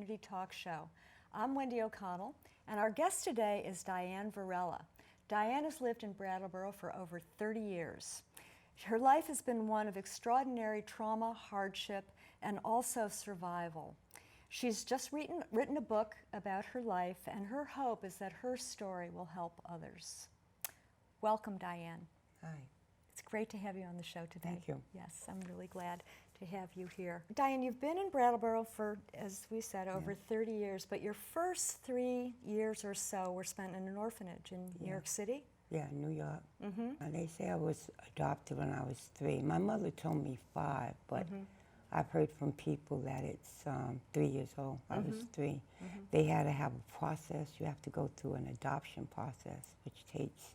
Community Talk Show. I'm Wendy O'Connell, and our guest today is Diane Varella. Diane has lived in Brattleboro for over 30 years. Her life has been one of extraordinary trauma, hardship, and also survival. She's just written a book about her life, and her hope is that her story will help others. Welcome, Diane. Hi. It's great to have you on the show today. Thank you. Yes, I'm really glad to have you here. Diane, you've been in Brattleboro for, as we said, over 30 years, but your first 3 years or so were spent in an orphanage in New York City? Yeah, New York. They say I was adopted when I was 3. My mother told me 5, but I've heard from people that it's 3 years old. I was 3. They had to have a process. You have to go through an adoption process, which takes,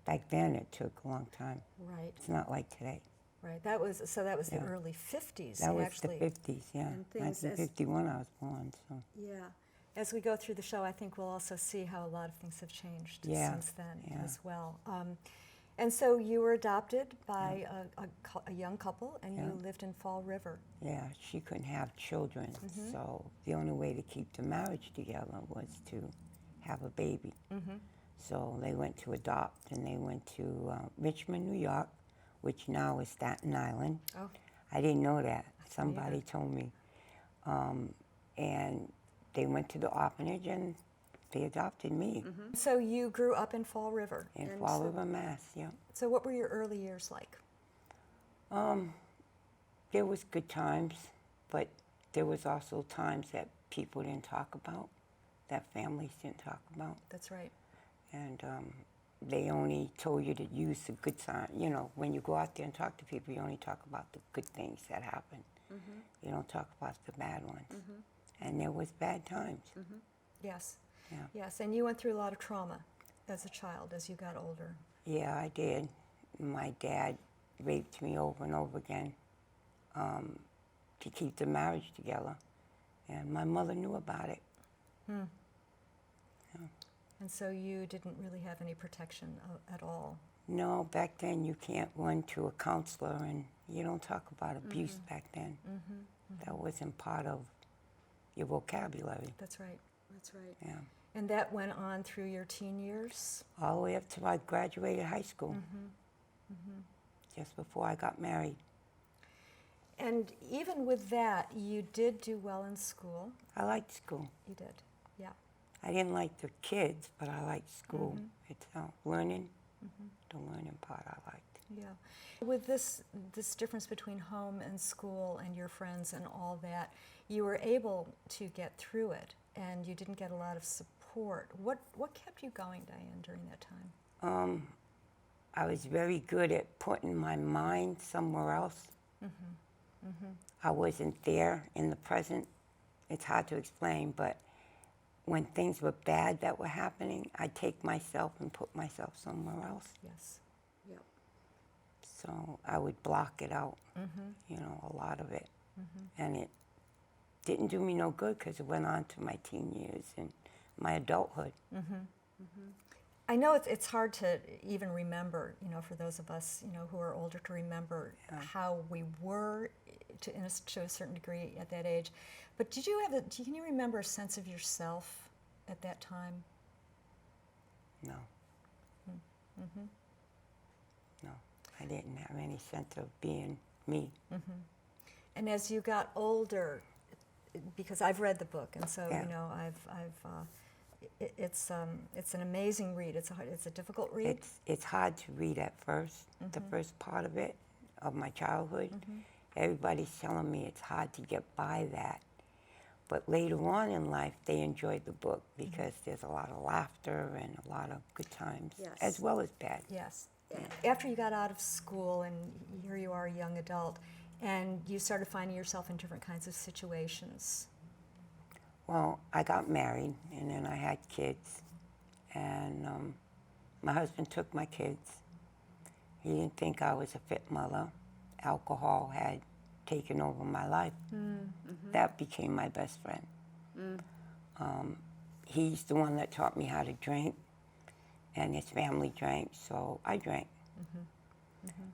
back then it took a long time. Right. It's not like today. Right. That was the early 50s. That was actually. the 50s, yeah. 1951 I was born, so. Yeah. As we go through the show, I think we'll also see how a lot of things have changed since then as well. And so you were adopted by a young couple, and you lived in Fall River. Yeah, she couldn't have children, so the only way to keep the marriage together was to have a baby. So they went to adopt, and they went to Richmond, New York, which now is Staten Island. Oh. I didn't know that. Somebody told me. And they went to the orphanage, and they adopted me. So you grew up in Fall River? In Fall River, Mass, yeah. So what were your early years like? There was good times, but there was also times that people didn't talk about, that families didn't talk about. That's right. And they only told you to use the good side. You know, when you go out there and talk to people, you only talk about the good things that happen. You don't talk about the bad ones. And there was bad times. Yes. Yeah. Yes, and you went through a lot of trauma as a child as you got older. Yeah, I did. My dad raped me over and over again to keep the marriage together. And my mother knew about it. Yeah. And so you didn't really have any protection at all? No, back then you can't run to a counselor, and you don't talk about abuse back then. That wasn't part of your vocabulary. That's right. That's right. Yeah. And that went on through your teen years? All the way up till I graduated high school, just before I got married. And even with that, you did do well in school. I liked school. You did, yeah. I didn't like the kids, but I liked school itself. Learning, the learning part I liked. Yeah. With this difference between home and school and your friends and all that, you were able to get through it, and you didn't get a lot of support. What kept you going, Diane, during that time? I was very good at putting my mind somewhere else. I wasn't there in the present. It's hard to explain, but when things were bad that were happening, I'd take myself and put myself somewhere else. Yes. Yep. So I would block it out, you know, a lot of it. And it didn't do me no good because it went on to my teen years and my adulthood. I know it's hard to even remember, you know, for those of us, you know, who are older, to remember how we were to a certain degree at that age. But can you remember a sense of yourself at that time? No. No, I didn't have any sense of being me. And as you got older, because I've read the book, and so you know, it's an amazing read. It's a difficult read. It's hard to read at first. The first part of it, of my childhood, everybody's telling me it's hard to get by that. But later on in life, they enjoyed the book because there's a lot of laughter and a lot of good times, as well as bad. Yes. After you got out of school, and here you are, a young adult, and you started finding yourself in different kinds of situations. Well, I got married, and then I had kids, and my husband took my kids. He didn't think I was a fit mother. Alcohol had taken over my life. That became my best friend. He's the one that taught me how to drink, and his family drank, so I drank.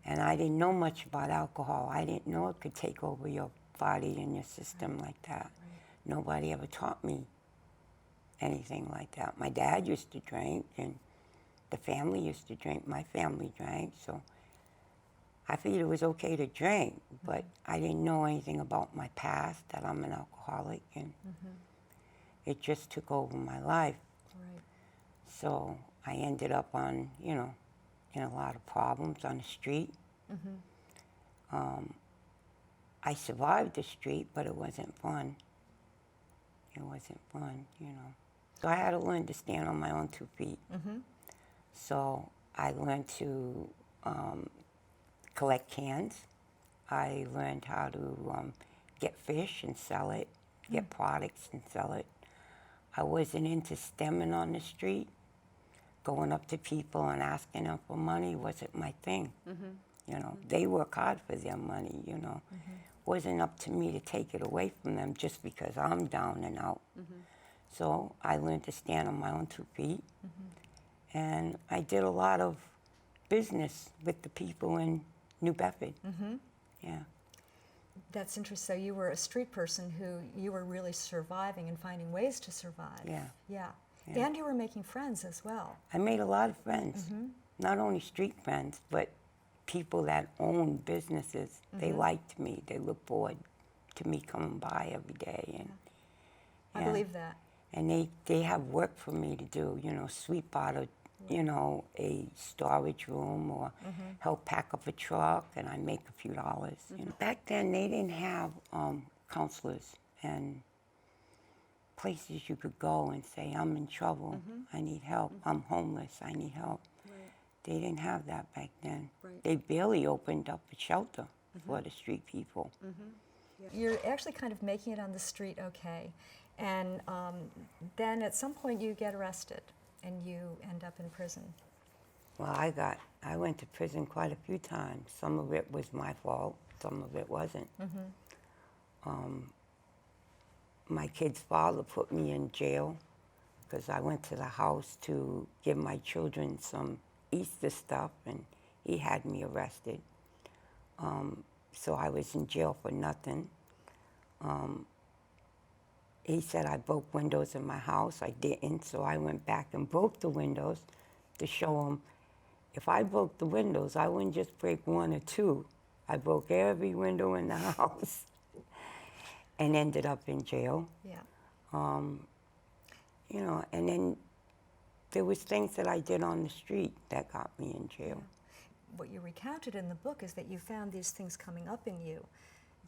And I didn't know much about alcohol. I didn't know it could take over your body and your system like that. nobody ever taught me anything like that. My dad used to drink, and the family used to drink. My family drank, so I figured it was okay to drink, but I didn't know anything about my past, that I'm an alcoholic, and it just took over my life. Right. So I ended up on, in a lot of problems on the street. I survived the street, but it wasn't fun. It wasn't fun. So I had to learn to stand on my own 2 feet. So I learned to collect cans. I learned how to get fish and sell it, get products and sell it. I wasn't into stemming on the street. Going up to people and asking them for money wasn't my thing. They work hard for their money, Wasn't up to me to take it away from them just because I'm down and out. So I learned to stand on my own 2 feet. And I did a lot of business with the people in New Bedford. Yeah. That's interesting. So you were a street person who you were really surviving and finding ways to survive. Yeah. Yeah. Yeah. And you were making friends as well. I made a lot of friends, not only street friends, but people that own businesses. They liked me. They looked forward to me coming by every day. And I believe that. And they have work for me to do, sweep out a storage room or help pack up a truck, and I make a few dollars. Back then, they didn't have counselors and places you could go and say, I'm in trouble, I need help, I'm homeless, I need help. Right. They didn't have that back then. Right. They barely opened up a shelter for the street people. Yeah. You're actually kind of making it on the street okay. And then at some point you get arrested and you end up in prison. Well, I went to prison quite a few times. Some of it was my fault, some of it wasn't. My kid's father put me in jail because I went to the house to give my children some Easter stuff, and he had me arrested. So I was in jail for nothing. He said I broke windows in my house. I didn't, so I went back and broke the windows to show him if I broke the windows, I wouldn't just break 1 or 2. I broke every window in the house and ended up in jail. Yeah. And then there was things that I did on the street that got me in jail. What you recounted in the book is that you found these things coming up in you,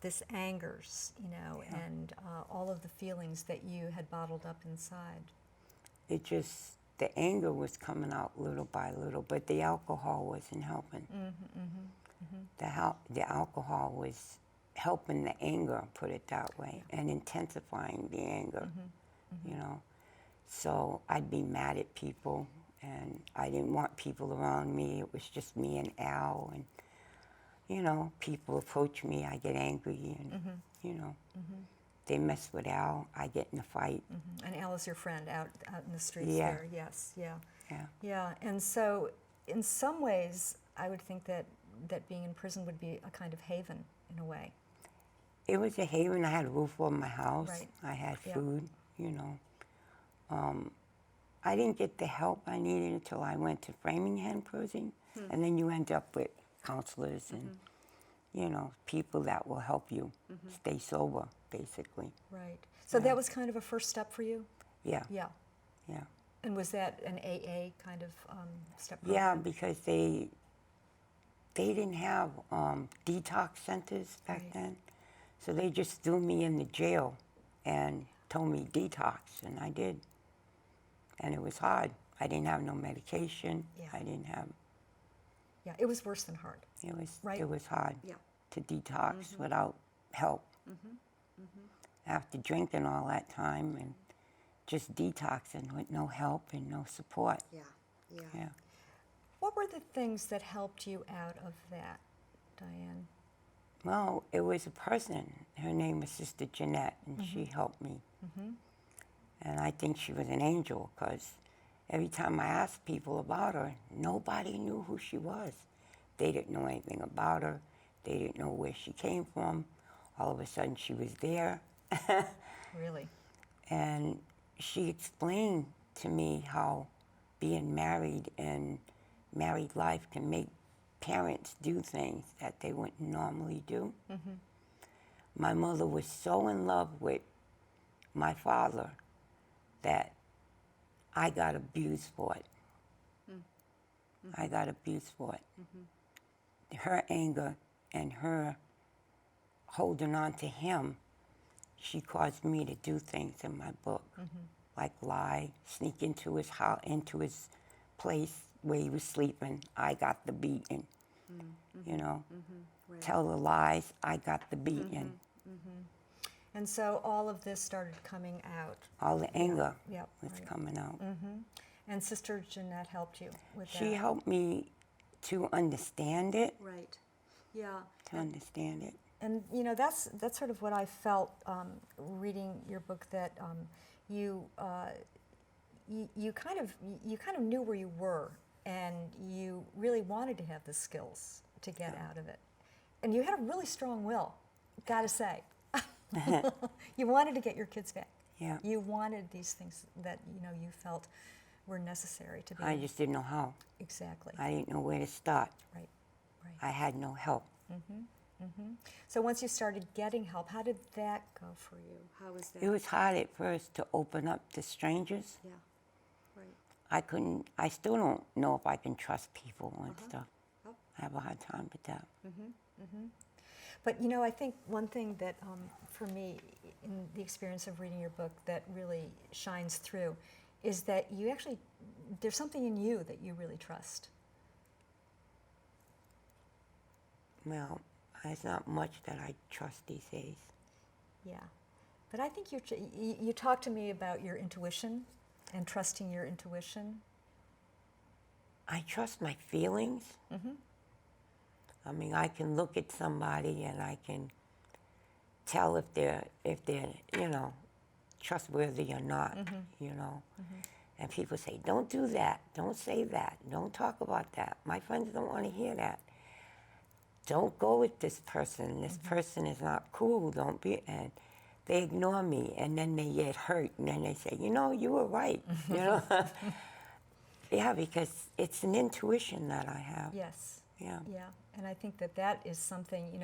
this angers, and all of the feelings that you had bottled up inside. The anger was coming out little by little, but the alcohol wasn't helping. The alcohol was helping the anger, put it that way, and intensifying the anger, So I'd be mad at people, and I didn't want people around me. It was just me and Al, and, people approach me, I get angry, and, they mess with Al, I get in a fight. And Al is your friend out in the streets Yeah. there, yes, yeah. Yeah. Yeah, and so in some ways, I would think that being in prison would be a kind of haven in a way. It was a haven. I had a roof over my house. Right. I had Yeah. food, I didn't get the help I needed until I went to Framingham prison. And then you end up with counselors and, people that will help you stay sober, basically. Right. So that was kind of a first step for you? Yeah. Yeah. Yeah. And was that an AA kind of step Yeah, program? because they didn't have detox centers back Right. then. So they just threw me in the jail and told me detox, and I did. And it was hard. I didn't have no medication. Yeah. I didn't have, Yeah, it was worse than hard. Right. It was hard Yeah. to detox without help. After drinking all that time and just detoxing with no help and no support. Yeah, yeah. Yeah. What were the things that helped you out of that, Diane? Well, it was a person. Her name was Sister Jeanette, and she helped me. And I think she was an angel, because every time I asked people about her, nobody knew who she was. They didn't know anything about her. They didn't know where she came from. All of a sudden, she was there. Really? And she explained to me how being married and married life can make parents do things that they wouldn't normally do. Mm-hmm. My mother was so in love with my father that I got abused for it. Mm-hmm. I got abused for it. Mm-hmm. Her anger and her holding on to him, she caused me to do things in my book, like lie, sneak into his house, into his place where he was sleeping. I got the beating, you know. Right. Tell the lies. I got the beating. And so all of this started coming out. All the anger Yeah, was right. coming out. And Sister Jeanette helped you with that. She helped me to understand it. Right. Yeah. To understand it. And you know, that's sort of what I felt reading your book, that you kind of knew where you were, and you really wanted to have the skills to get out of it, and you had a really strong will, gotta say. You wanted to get your kids back. Yeah. You wanted these things that you felt were necessary to be. I just didn't know how. Exactly. I didn't know where to start. Right. Right. I had no help. So once you started getting help, how did that go for you? How was that? It was hard at first to open up to strangers. Yeah. Right. I still don't know if I can trust people and stuff. Oh. I have a hard time with that. But I think one thing that for me, in the experience of reading your book, that really shines through is that there's something in you that you really trust. Well, there's not much that I trust these days. Yeah. But I think you talk to me about your intuition and trusting your intuition. I trust my feelings. I mean, I can look at somebody and I can tell if they're trustworthy or not, And people say, don't do that, don't say that, don't talk about that. My friends don't want to hear that. Don't go with this person. This person is not cool. Don't be. And they ignore me, and then they get hurt, and then they say, you were right. Yeah, because it's an intuition that I have. Yes. Yeah. Yeah. And I think that is something,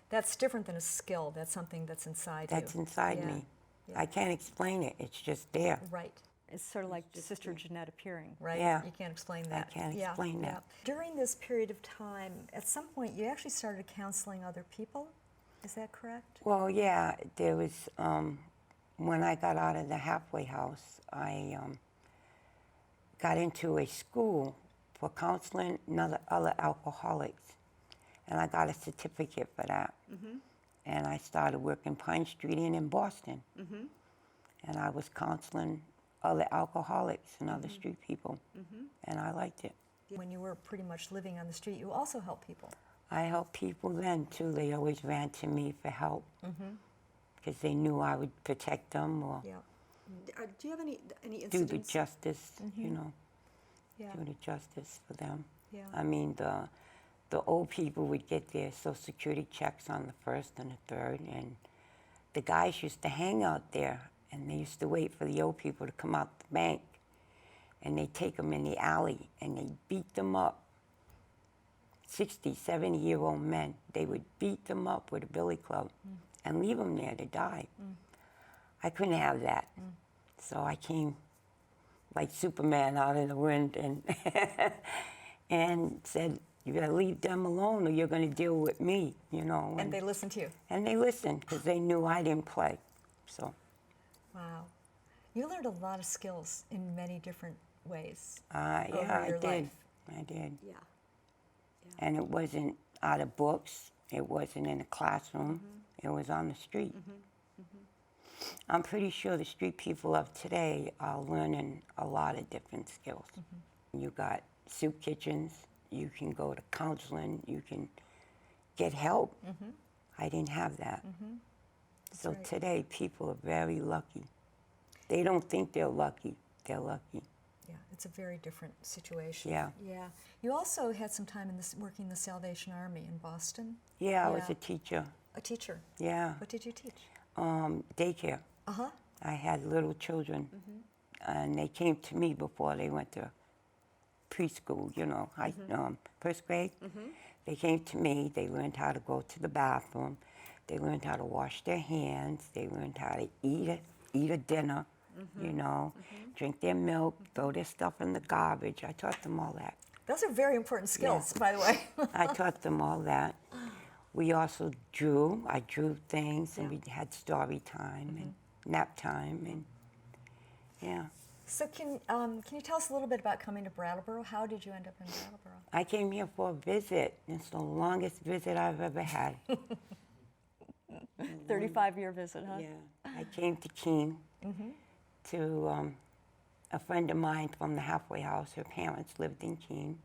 that's different than a skill. That's something that's inside you. That's inside me. Yeah. I can't explain it. It's just there. Right. It's sort of like Sister Jeanette appearing, right? Yeah. You can't explain that. I can't explain that. During this period of time, at some point, you actually started counseling other people. Is that correct? Well, yeah. There was, when I got out of the halfway house, I got into a school for counseling other alcoholics. And I got a certificate for that. And I started working Pine Street Inn in Boston. And I was counseling other alcoholics and other street people. And I liked it. When you were pretty much living on the street, you also helped people. I helped people then, too. They always ran to me for help because they knew I would protect them or Yeah. Do you have any do incidents? the justice, Yeah. do the justice for them. Yeah. I mean, the old people would get their Social Security checks on the 1st and the 3rd, and the guys used to hang out there, and they used to wait for the old people to come out the bank, and they'd take them in the alley, and they'd beat them up. 60, 70-year-old men, they would beat them up with a billy club and leave them there to die. I couldn't have that. So I came like Superman out of the wind and said, you gotta leave them alone or you're gonna deal with me, And they listened to you. And they listened because they knew I didn't play, so. Wow. You learned a lot of skills in many different ways. Yeah, I your did. life. I did. Yeah. And it wasn't out of books. It wasn't in a classroom. It was on the street. I'm pretty sure the street people of today are learning a lot of different skills. You got soup kitchens. You can go to counseling. You can get help. I didn't have that. So right. today, people are very lucky. They don't think they're lucky. They're lucky. Yeah, it's a very different situation. Yeah. Yeah. You also had some time working in the Salvation Army in Boston. Yeah, I was Yeah. a teacher. A teacher. Yeah. What did you teach? Daycare. Uh-huh. I had little children, and they came to me before they went to preschool, you know, first grade. They came to me, they learned how to go to the bathroom, they learned how to wash their hands, they learned how to eat a dinner, you know, drink their milk, throw their stuff in the garbage. I taught them all that. Those are very important skills, by the way. I taught them all that. We also drew. I drew things, and we had story time and nap time, and yeah. So can you tell us a little bit about coming to Brattleboro? How did you end up in Brattleboro? I came here for a visit. It's the longest visit I've ever had. 35-year visit, huh? Yeah. I came to Keene to a friend of mine from the halfway house. Her parents lived in Keene,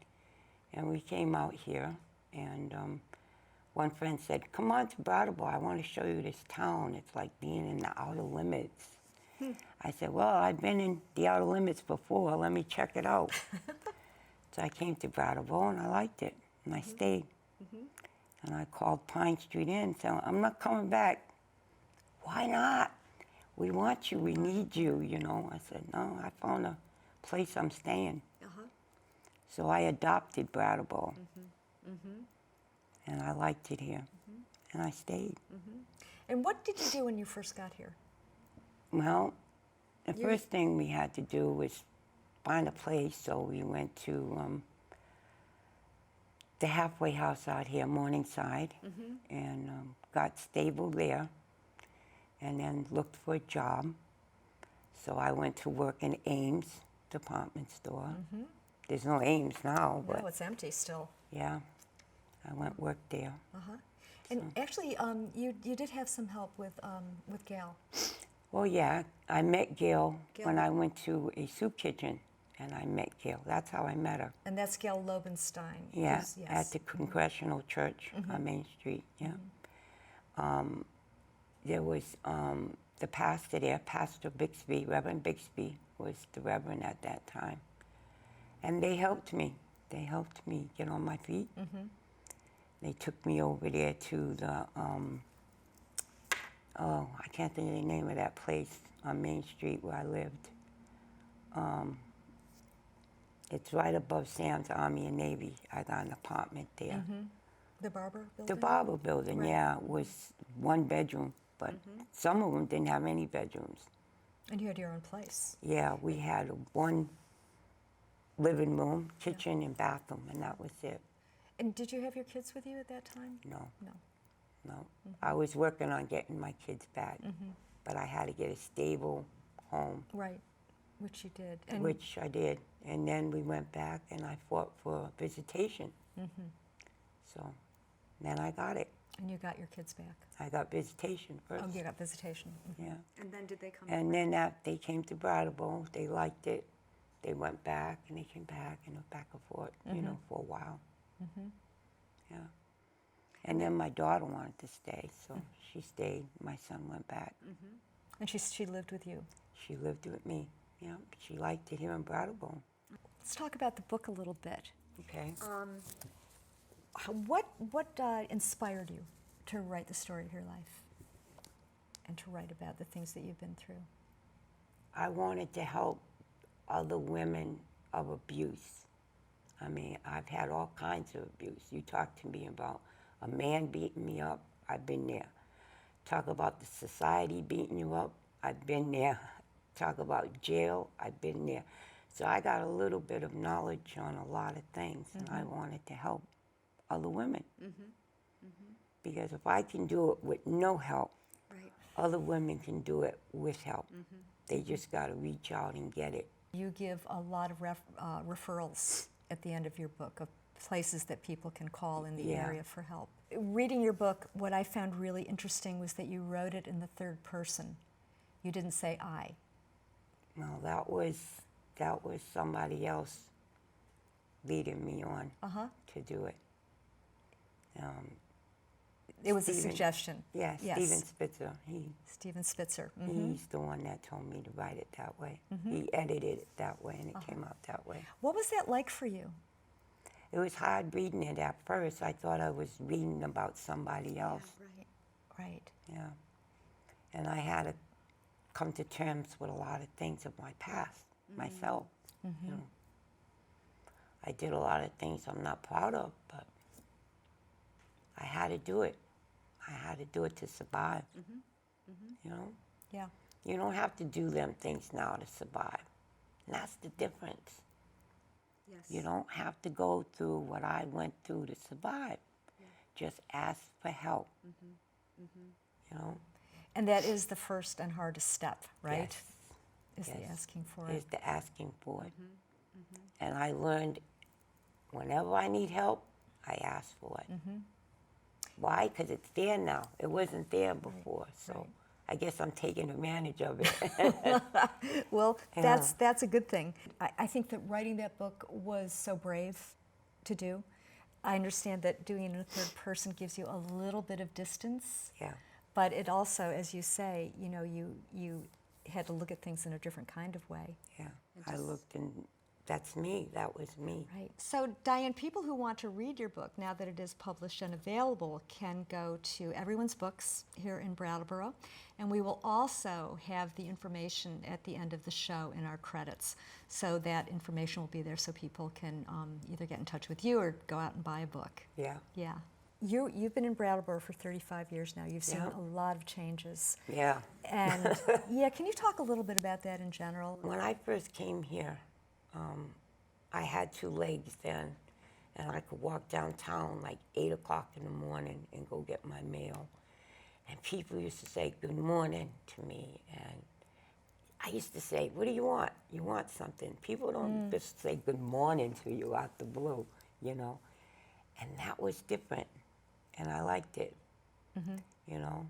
and we came out here. And one friend said, "Come on to Brattleboro. I want to show you this town. It's like being in the outer limits." I said, "Well, I've been in the outer limits before. Let me check it out." So I came to Brattleboro, and I liked it, and I stayed. And I called Pine Street Inn, saying, "I'm not coming back." "Why not? We want you. We need you, you know." I said, "No, I found a place I'm staying." So I adopted Brattleboro, and I liked it here, and I stayed. And what did you do when you first got here? Well, the first thing we had to do was find a place, so we went to the halfway house out here, Morningside, and got stable there, and then looked for a job. So I went to work in Ames department store. There's no Ames now, but No, it's empty still. yeah, I went work there. And actually, you did have some help with Gail. Well, yeah, I met Gail when I went to a soup kitchen, and I met Gail. That's how I met her. And that's Gail Lobenstein. Yeah, Yes. at the Congressional Church on Main Street, yeah. There was the pastor there, Pastor Bixby, Reverend Bixby was the reverend at that time. And they helped me. They helped me get on my feet. They took me over there to the, I can't think of the name of that place on Main Street where I lived. It's right above Sam's Army and Navy. I got an apartment there. The Barber building? The Barber building, Right. yeah, was one bedroom, but some of them didn't have any bedrooms. And you had your own place. Yeah, we had one living room, kitchen, and bathroom, and that was it. And did you have your kids with you at that time? No, No. no. I was working on getting my kids back, but I had to get a stable home, Right, which you did. And which I did. And then we went back, and I fought for visitation. So then I got it. And you got your kids back. I got visitation first. Oh, you got visitation. Yeah. And then did they come? And then they came to Brattleboro. They liked it. They went back, and they came back, and it was back and forth, you know, for a while. Yeah. And then my daughter wanted to stay, so she stayed. My son went back. And she lived with you. She lived with me. Yeah. She liked it here in Brattleboro. Let's talk about the book a little bit. Okay. What inspired you to write the story of your life and to write about the things that you've been through? I wanted to help other women of abuse. I mean, I've had all kinds of abuse. You talk to me about a man beating me up, I've been there. Talk about the society beating you up, I've been there. Talk about jail, I've been there. So I got a little bit of knowledge on a lot of things, and I wanted to help other women. Because if I can do it with no help, other women can do it with help. They just got to reach out and get it. You give a lot of referrals at the end of your book of places that people can call in the area for help. Reading your book, what I found really interesting was that you wrote it in the third person. You didn't say I. No, that was somebody else leading me on to do it. It was a Stephen. suggestion. Yeah, Yes. Stephen Spitzer. Stephen Spitzer. He's the one that told me to write it that way. He edited it that way, and it came out that way. What was that like for you? It was hard reading it at first. I thought I was reading about somebody else. Right. Yeah. And I had a come to terms with a lot of things of my past, myself. You know, I did a lot of things I'm not proud of, but I had to do it. I had to do it to survive. You know, Yeah. you don't have to do them things now to survive. And that's the difference. Yes. You don't have to go through what I went through to survive. Just ask for help. You know, And that is the first and hardest step, right? Yes. Is the Yes. asking for Is it. the asking for it. And I learned whenever I need help, I ask for it. Why? Because it's there now. It wasn't there before. So right. I guess I'm taking advantage of it. Well, Yeah. that's a good thing. I think that writing that book was so brave to do. I understand that doing it in a third person gives you a little bit of distance, Yeah. but it also, as you say, you know, you had to look at things in a different kind of way. Yeah. I looked and that's me. That was me. Right. So, Diane, people who want to read your book, now that it is published and available, can go to Everyone's Books here in Brattleboro. And we will also have the information at the end of the show in our credits. So that information will be there so people can either get in touch with you or go out and buy a book. Yeah. Yeah. You've been in Brattleboro for 35 years now. You've seen Yeah. a lot of changes. Yeah. And, yeah, can you talk a little bit about that in general? When I first came here, I had 2 legs then, and I could walk downtown like 8 o'clock in the morning and go get my mail. And people used to say good morning to me, and I used to say, what do you want? You want something. People don't just say good morning to you out the blue, you know. And that was different, and I liked it, you know.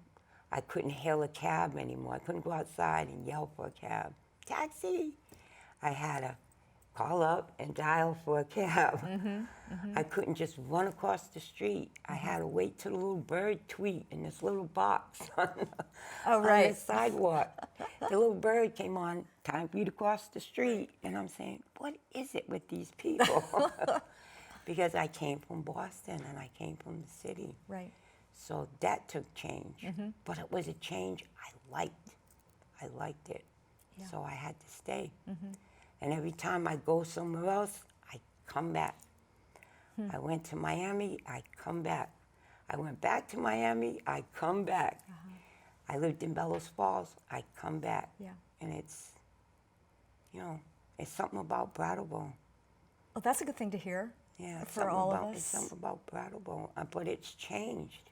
I couldn't hail a cab anymore. I couldn't go outside and yell for a cab. Taxi! I had to call up and dial for a cab. I couldn't just run across the street. I had to wait till the little bird tweet in this little box on the sidewalk. The little bird came on, time for you to cross the street. And I'm saying, what is it with these people? Because I came from Boston and I came from the city. Right. So that took change. But it was a change I liked. I liked it. Yeah. So I had to stay. And every time I go somewhere else, I come back. I went to Miami, I come back. I went back to Miami, I come back. I lived in Bellows Falls, I come back. Yeah. And it's, you know, it's something about Brattleboro. Well, that's a good thing to hear. Yeah, it's For something all of about, us. It's something about Brattleboro, but it's changed.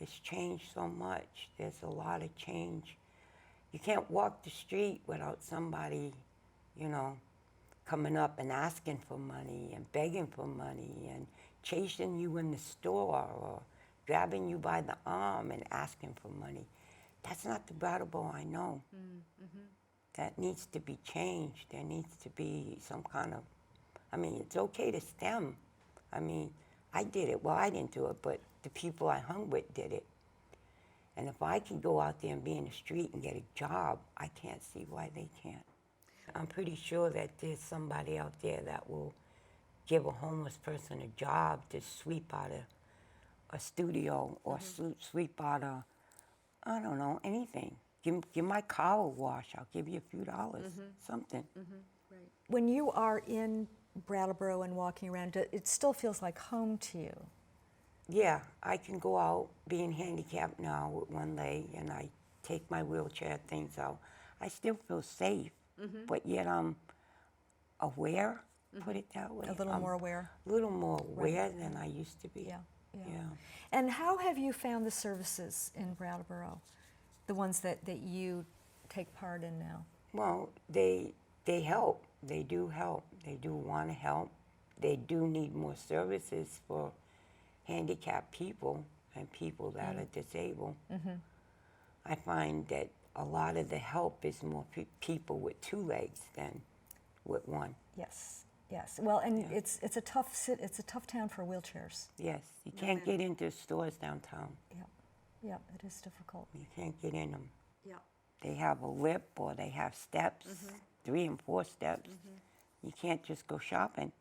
It's changed so much. There's a lot of change. You can't walk the street without somebody, you know, coming up and asking for money and begging for money and chasing you in the store or grabbing you by the arm and asking for money. That's not the Brattleboro I know. That needs to be changed. There needs to be some kind of, I mean, it's okay to stem. I mean, I did it. Well, I didn't do it, but the people I hung with did it. And if I can go out there and be in the street and get a job, I can't see why they can't. I'm pretty sure that there's somebody out there that will give a homeless person a job to sweep out a studio or sweep out a, I don't know, anything. Give my car a wash. I'll give you a few dollars, something. When you are in Brattleboro and walking around, it still feels like home to you. Yeah, I can go out being handicapped now with one leg, and I take my wheelchair things out. I still feel safe, but yet I'm aware, put it that way. A little I'm more aware. A little more aware than I used to be. Yeah. Yeah. And how have you found the services in Brattleboro, the ones that you take part in now? Well, they help. They do help. They do want to help. They do need more services for handicapped people and people that are disabled. I find that a lot of the help is more people with 2 legs than with 1. Yes, yes. Well, and it's a tough town for wheelchairs. Yes, you can't get into stores downtown. Yeah, it is difficult. You can't get in them. Yeah. They have a lip or they have steps, 3 and 4 steps. You can't just go shopping.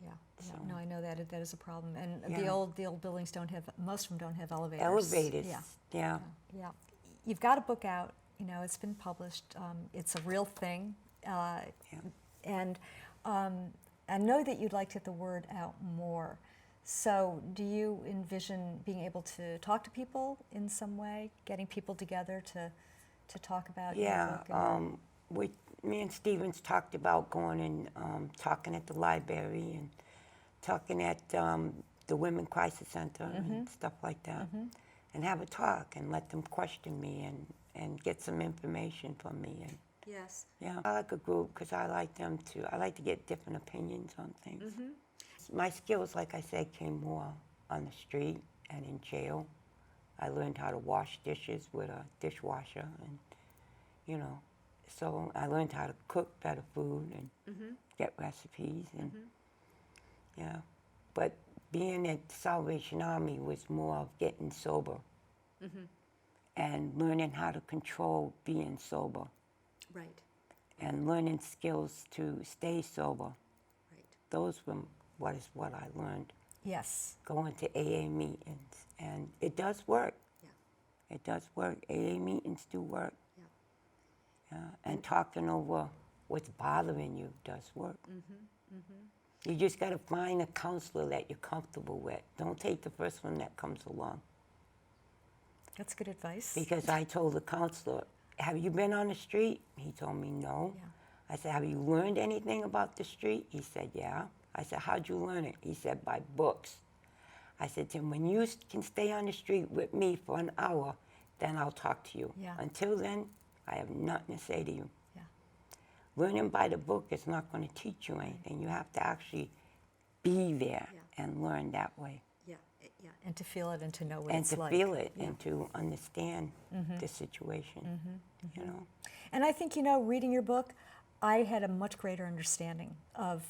Yeah, So- no, I know that is a problem, and Yeah. the old buildings don't have, most of them don't have elevators. Elevators. Yeah, Yeah. yeah. You've got a book out, You know, it's been published. It's a real thing. Yeah. And I know that you'd like to get the word out more. So do you envision being able to talk to people in some way, getting people together to talk about your book? Yeah, me and Stevens talked about going and talking at the library and talking at the Women Crisis Center and stuff like that, and have a talk and let them question me and get some information from me. And Yes. yeah, I like a group because I like to get different opinions on things. My skills, like I said, came more on the street and in jail. I learned how to wash dishes with a dishwasher, and you know, so I learned how to cook better food and get recipes, and yeah. But being at the Salvation Army was more of getting sober and learning how to control being sober. Right. And learning skills to stay sober. Right. Those were what I learned. Yes. Going to AA meetings, and it does work. Yeah. It does work. AA meetings do work. Yeah. And talking over what's bothering you does work. You just got to find a counselor that you're comfortable with. Don't take the first one that comes along. That's good advice. Because I told the counselor, have you been on the street? He told me no. Yeah. I said, have you learned anything about the street? He said, yeah. I said, how'd you learn it? He said, by books. I said to him, when you can stay on the street with me for an hour, then I'll talk to you. Yeah. Until then, I have nothing to say to you. Yeah. Learning by the book is not going to teach you anything. You have to actually be there and learn that way. Yeah. Yeah. And to feel it and to know what And it's to like. feel it and to understand the situation, you know. And I think, you know, reading your book, I had a much greater understanding of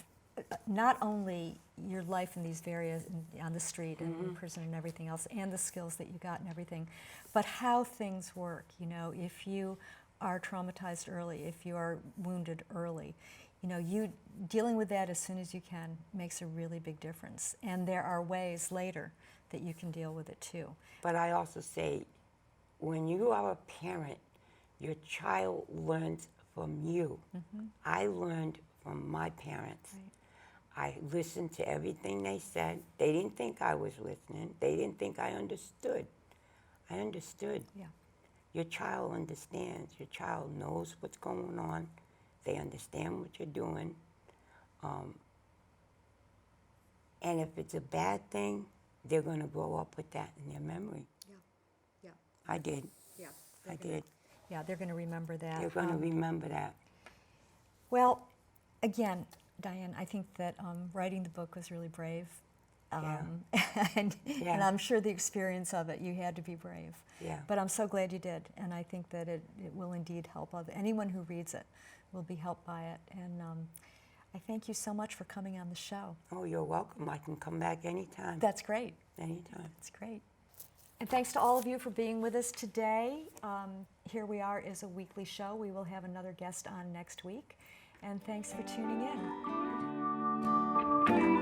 not only your life in these various, on the street and in prison and everything else, and the skills that you got and everything, but how things work. You know, if you are traumatized early, if you are wounded early, you know, you dealing with that as soon as you can makes a really big difference. And there are ways later that you can deal with it too. But I also say, when you are a parent, your child learns from you. I learned from my parents. Right. I listened to everything they said. They didn't think I was listening. They didn't think I understood. I understood. Yeah. Your child understands. Your child knows what's going on. They understand what you're doing. And if it's a bad thing, they're going to grow up with that in their memory. Yeah. Yeah. I did. Yeah. I did. Yeah, they're going to remember that. They're going to remember that. Well, again, Diane, I think that writing the book was really brave. And I'm sure the experience of it, you had to be brave. Yeah. But I'm so glad you did, and I think that it will indeed help anyone who reads it will be helped by it. And I thank you so much for coming on the show. Oh, you're welcome. I can come back anytime. That's great. Anytime. That's great. And thanks to all of you for being with us today. Here We Are is a weekly show. We will have another guest on next week. And thanks for tuning in.